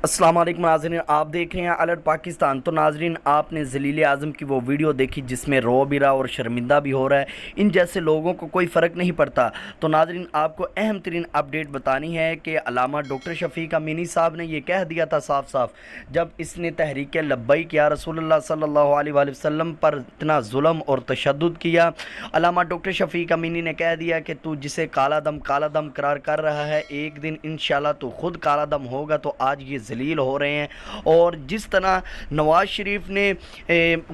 السلام علیکم ناظرین، آپ دیکھ رہے ہیں الرٹ پاکستان۔ تو ناظرین، آپ نے ذلیل اعظم کی وہ ویڈیو دیکھی جس میں رو بھی رہا اور شرمندہ بھی ہو رہا ہے۔ ان جیسے لوگوں کو کوئی فرق نہیں پڑتا۔ تو ناظرین، آپ کو اہم ترین اپڈیٹ بتانی ہے کہ علامہ ڈاکٹر شفیق امینی صاحب نے یہ کہہ دیا تھا صاف صاف، جب اس نے تحریک لبیک یا رسول اللہ صلی اللہ علیہ وآلہ وسلم پر اتنا ظلم اور تشدد کیا۔ علامہ ڈاکٹر شفیق امینی نے کہہ دیا کہ تو جسے کالا دم قرار کر رہا ہے، ایک دن انشاءاللہ تو خود کالا دم ہوگا۔ تو آج یہ ذلیل ہو رہے ہیں، اور جس طرح نواز شریف نے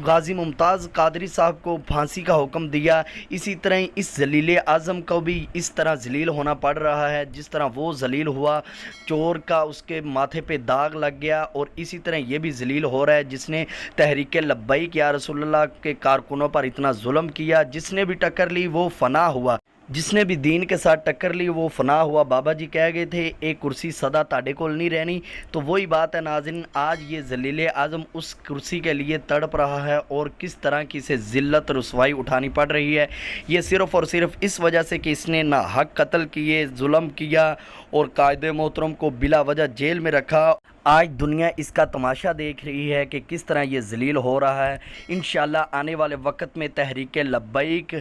غازی ممتاز قادری صاحب کو پھانسی کا حکم دیا، اسی طرح اس ذلیل اعظم کو بھی اس طرح ذلیل ہونا پڑ رہا ہے۔ جس طرح وہ ذلیل ہوا، چور کا اس کے ماتھے پہ داغ لگ گیا، اور اسی طرح یہ بھی ذلیل ہو رہا ہے جس نے تحریک لبیک یا رسول اللہ کے کارکنوں پر اتنا ظلم کیا۔ جس نے بھی ٹکر لی وہ فنا ہوا، جس نے بھی دین کے ساتھ ٹکر لی وہ فنا ہوا۔ بابا جی کہہ گئے تھے ایک کرسی سدا تاڑے کول نہیں رہنی، تو وہی بات ہے ناظرین۔ آج یہ ذلیل اعظم اس کرسی کے لیے تڑپ رہا ہے، اور کس طرح کی اسے ذلت رسوائی اٹھانی پڑ رہی ہے، یہ صرف اور صرف اس وجہ سے کہ اس نے ناحق قتل کیے، ظلم کیا، اور قائد محترم کو بلا وجہ جیل میں رکھا۔ آج دنیا اس کا تماشا دیکھ رہی ہے کہ کس طرح یہ ذلیل ہو رہا ہے۔ انشاءاللہ آنے والے وقت میں تحریک لبیک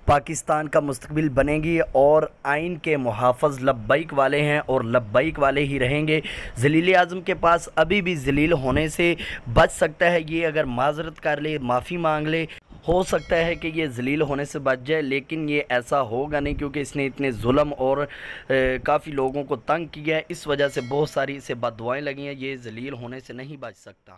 پاکستان کا مستقبل بنے گی، اور آئین کے محافظ لبیک والے ہیں اور لبیک والے ہی رہیں گے۔ ذلیل اعظم کے پاس ابھی بھی ذلیل ہونے سے بچ سکتا ہے، یہ اگر معذرت کر لے، معافی مانگ لے، ہو سکتا ہے کہ یہ ذلیل ہونے سے بچ جائے، لیکن یہ ایسا ہوگا نہیں، کیونکہ اس نے اتنے ظلم اور کافی لوگوں کو تنگ کیا ہے۔ اس وجہ سے بہت ساری اسے بد دعائیں لگی ہیں، یہ ذلیل ہونے سے نہیں بچ سکتا۔